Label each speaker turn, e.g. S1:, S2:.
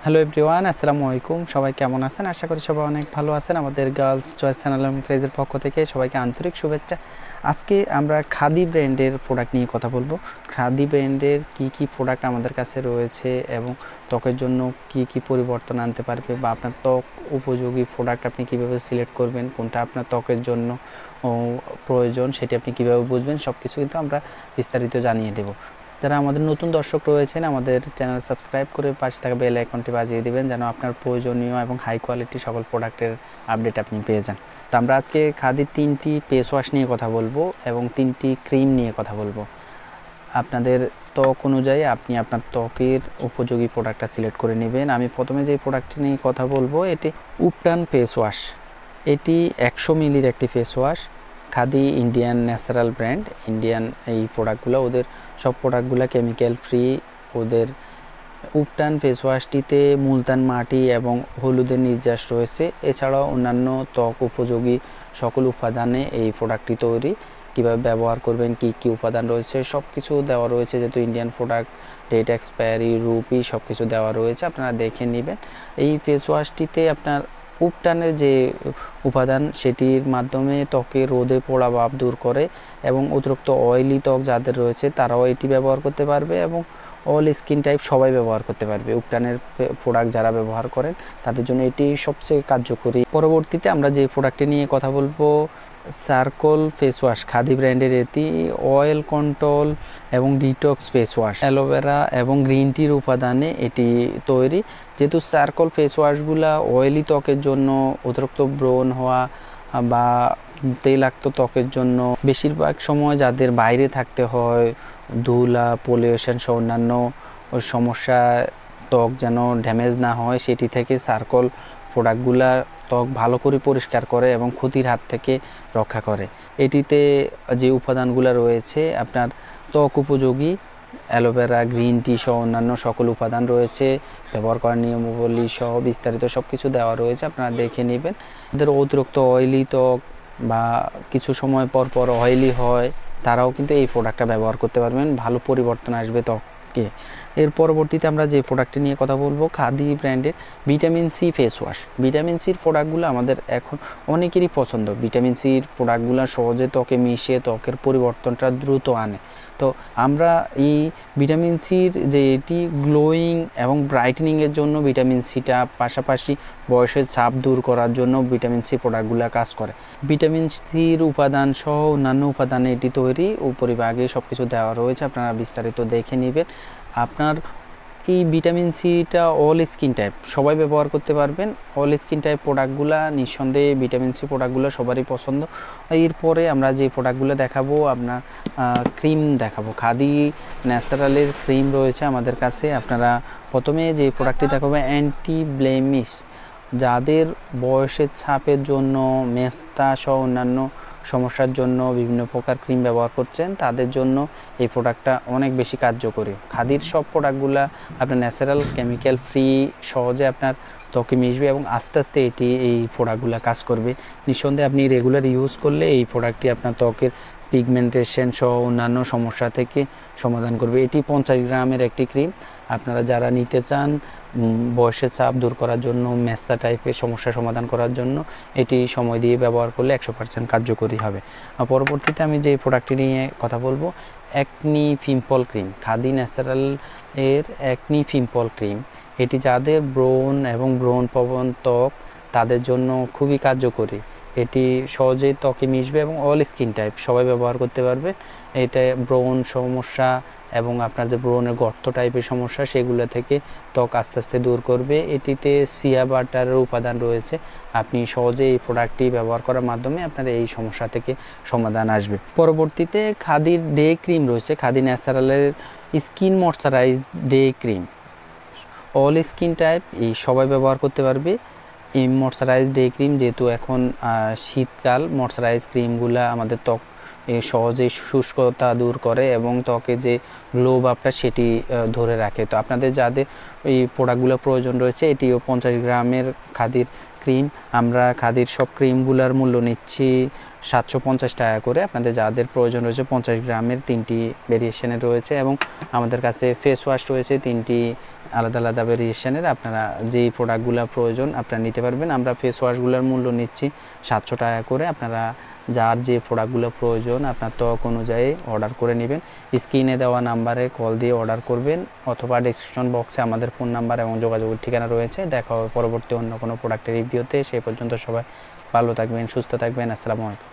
S1: Hello everyone, আসসালামু আলাইকুম। সবাই কেমন আছেন? আশা করি সবাই অনেক ভালো আছেন। আমাদের গার্লস চয়েস চ্যানেল এবং পেজের পক্ষ থেকে সবাইকে আন্তরিক শুভেচ্ছা। আজকে আমরা খাদি ব্র্যান্ডের প্রোডাক্ট নিয়ে কথা বলবো। খাদি ব্র্যান্ডের কি প্রোডাক্ট আমাদের কাছে রয়েছে এবং ত্বকের জন্য কি পরিবর্তন আনতে পারবে, বা আপনার ত্বক উপযোগী প্রোডাক্ট আপনি কীভাবে সিলেক্ট করবেন, কোনটা আপনার ত্বকের জন্য প্রয়োজন সেটি আপনি কীভাবে বুঝবেন, সব কিছু কিন্তু আমরা বিস্তারিত জানিয়ে দেব। যারা আমাদের নতুন দর্শক রয়েছেন, আমাদের চ্যানেল সাবস্ক্রাইব করে পাশে থাকা বেল আইকনটি বাজিয়ে দিবেন, যেন আপনার প্রয়োজনীয় এবং হাই কোয়ালিটি সকল প্রোডাক্টের আপডেট আপনি পেয়ে যান। তো আমরা আজকে খাদির 3টি ফেস ওয়াশ নিয়ে কথা বলবো এবং 3টি ক্রিম নিয়ে কথা বলবো। আপনাদের ত্বক অনুযায়ী আপনি আপনার ত্বকের উপযোগী প্রোডাক্টটা সিলেক্ট করে নেবেন। আমি প্রথমে যে প্রোডাক্টটি নিয়ে কথা বলবো, এটি উপটান ফেস ওয়াশ। এটি 100 মিলির একটি face wash. Khadi Indian natural brand. Indian এই প্রোডাক্টগুলো, ওদের সব প্রোডাক্টগুলো কেমিক্যাল ফ্রি। ওদের উপটান ফেস ওয়াশটিতে মুলতান মাটি এবং হলুদের নির্যাস রয়েছে। এছাড়াও অন্যান্য ত্বক উপযোগী সকল উপাদানে এই প্রোডাক্টটি তৈরি। কীভাবে ব্যবহার করবেন, কি উপাদান রয়েছে সব কিছু দেওয়া রয়েছে। যেহেতু Indian product, date expiry, rupee সব কিছু দেওয়া রয়েছে, আপনারা দেখে নেবেন। এই ফেস ওয়াশটিতে আপনার উপটানের যে উপাদান, সেটির মাধ্যমে ত্বকে রোদে পোড়া ভাব দূর করে এবং অতিরিক্ত অয়েলি ত্বক যাদের রয়েছে তারাও এটি ব্যবহার করতে পারবে এবং অল স্কিন টাইপ সবাই ব্যবহার করতে পারবে। উপটানের প্রোডাক্ট যারা ব্যবহার করেন তাদের জন্য এটি সবচেয়ে কার্যকরী। পরবর্তীতে আমরা যে প্রোডাক্টটি নিয়ে কথা বলবো, সার্কল ফেস ওয়াশ। খাদি ব্র্যান্ডের এটি অয়েল কন্ট্রোল এবং ডিটক্স ফেস ওয়াশ। অ্যালোভেরা এবং গ্রিন টির উপাদানে এটি তৈরি। যেহেতু সার্কল ফেস ওয়াশগুলা অয়েলি ত্বকের জন্য, অতিরিক্ত ব্রণ হওয়া বা তৈলাক্ত ত্বকের জন্য, বেশিরভাগ সময় যাদের বাইরে থাকতে হয়, ধুলা, পলিউশন সহ অন্যান্য সমস্যা, ত্বক যেন ড্যামেজ না হয় সেটি থেকে সার্কল প্রোডাক্টগুলা ত্বক ভালো করে পরিষ্কার করে এবং ক্ষতির হাত থেকে রক্ষা করে। এটিতে যে উপাদানগুলো রয়েছে আপনার ত্বক উপযোগী, অ্যালোভেরা, গ্রিন টি সহ অন্যান্য সকল উপাদান রয়েছে। ব্যবহার করার নিয়মাবলী সহ বিস্তারিত সব কিছু দেওয়া রয়েছে, আপনারা দেখে নেবেন। এদের অতিরিক্ত অয়েলি ত্বক বা কিছু সময় পর অয়েলি হয়, তারাও কিন্তু এই প্রোডাক্টটা ব্যবহার করতে পারবেন, ভালো পরিবর্তন আসবে ত্বকে। এর পরবর্তীতে আমরা যে প্রোডাক্টটি নিয়ে কথা বলবো, খাদি ব্র্যান্ডের vitamin C face wash. Vitamin সির প্রোডাক্টগুলো আমাদের এখন অনেকেরই পছন্দ। ভিটামিন সির প্রোডাক্টগুলো সহজে ত্বকে মিশিয়ে ত্বকের পরিবর্তনটা দ্রুত আনে। তো আমরা এই ভিটামিন সির যে এটি গ্লোয়িং এবং ব্রাইটেনিংয়ের জন্য ভিটামিন সিটা, পাশাপাশি বয়সের ছাপ দূর করার জন্য ভিটামিন সি প্রোডাক্টগুলো কাজ করে। ভিটামিন সির উপাদান সহ অন্যান্য উপাদানে এটি তৈরি। উপরিভাগে সব কিছু দেওয়া রয়েছে, আপনারা বিস্তারিত দেখে নেবেন। আপনার এই ভিটামিন সিটা অল স্কিন টাইপ সবাই ব্যবহার করতে পারবেন। অল স্কিন টাইপ প্রোডাক্টগুলো নিঃসন্দেহে ভিটামিন সি প্রোডাক্টগুলো সবারই পছন্দ। এরপরে আমরা যে প্রোডাক্টগুলো দেখাবো, আপনার ক্রিম দেখাবো। খাদি ন্যাচারালের ক্রিম রয়েছে আমাদের কাছে। আপনারা প্রথমে যে প্রোডাক্টটি দেখাবো, অ্যান্টি ব্লেমিশ। যাদের বয়সের ছাপের জন্য, মেস্তা সহ অন্যান্য সমস্যার জন্য বিভিন্ন প্রকার ক্রিম ব্যবহার করছেন, তাদের জন্য এই প্রোডাক্টটা অনেক বেশি কার্যকরী। খাদির সব প্রোডাক্টগুলো আপনার ন্যাচারাল, কেমিক্যাল ফ্রি, সহজে আপনার ত্বকে মিশবে এবং আস্তে আস্তে এই প্রোডাক্টগুলো কাজ করবে। নিঃসন্দেহে আপনি রেগুলার ইউজ করলে এই প্রোডাক্টটি আপনার ত্বকের পিগমেন্টেশন সহ অন্যান্য সমস্যা থেকে সমাধান করবে। এটি 50 গ্রামের একটি ক্রিম। আপনারা যারা নিতে চান বয়সের চাপ দূর করার জন্য, মেস্তা টাইপের সমস্যা সমাধান করার জন্য, এটি সময় দিয়ে ব্যবহার করলে 100% কার্যকরী হবে। পরবর্তীতে আমি যে প্রোডাক্টটি নিয়ে কথা বলবো, acne pimple cream. Khadi natural এর অ্যাকনি পিম্পল ক্রিম। এটি যাদের ব্রণ এবং ব্রণপ্রবণ ত্বক তাদের জন্য খুবই কার্যকরী। এটি সহজেই ত্বকে মিশবে এবং অল স্কিন টাইপ সবাই ব্যবহার করতে পারবে। এটা ব্রণ সমস্যা এবং আপনার যে ব্রণের গর্ত টাইপের সমস্যা, সেগুলো থেকে ত্বক আস্তে আস্তে দূর করবে। এটিতে সিয়া বাটারের উপাদান রয়েছে। আপনি সহজে এই প্রোডাক্টটি ব্যবহার করার মাধ্যমে আপনার এই সমস্যা থেকে সমাধান আসবে। পরবর্তীতে খাদির ডে ক্রিম রয়েছে। খাদি ন্যাচারালের skin moisturise day cream. All skin type এই সবাই ব্যবহার করতে পারবে। এই ময়শ্চারাইজ ডে ক্রিম, যেহেতু এখন শীতকাল, ময়শ্চারাইজ ক্রিমগুলো আমাদের ত্বক সহজেই শুষ্কতা দূর করে এবং ত্বকে যে গ্লো ভাবটা সেটি ধরে রাখে। তো আপনাদের যাদের এই প্রোডাক্টগুলো প্রয়োজন রয়েছে, এটিও 50 গ্রামের খাদির ক্রিম, আমরা খাদির সব ক্রিমগুলোর মূল্য নিচ্ছি 750 টাকা করে। আপনাদের যাদের প্রয়োজন রয়েছে 50 গ্রামের 3টি ভেরিয়েশনের রয়েছে, এবং আমাদের কাছে ফেস ওয়াশ রয়েছে 3টি আলাদা আলাদা ভেরিয়েশনের। আপনারা যেই প্রোডাক্টগুলো প্রয়োজন আপনারা নিতে পারবেন। আমরা ফেস ওয়াশগুলোর মূল্য নিচ্ছি 700 টাকা করে। আপনারা যার যে প্রোডাক্টগুলো প্রয়োজন আপনার ত্বক অনুযায়ী অর্ডার করে নেবেন। স্ক্রিনে দেওয়া নাম্বারে কল দিয়ে অর্ডার করবেন, অথবা ডেসক্রিপশন বক্সে আমাদের ফোন নাম্বার এবং যোগাযোগের ঠিকানা রয়েছে। দেখা হবে পরবর্তী অন্য কোনো প্রোডাক্টের রিভিউতে। সেই পর্যন্ত সবাই ভালো থাকবেন, সুস্থ থাকবেন। আসসালামু আলাইকুম।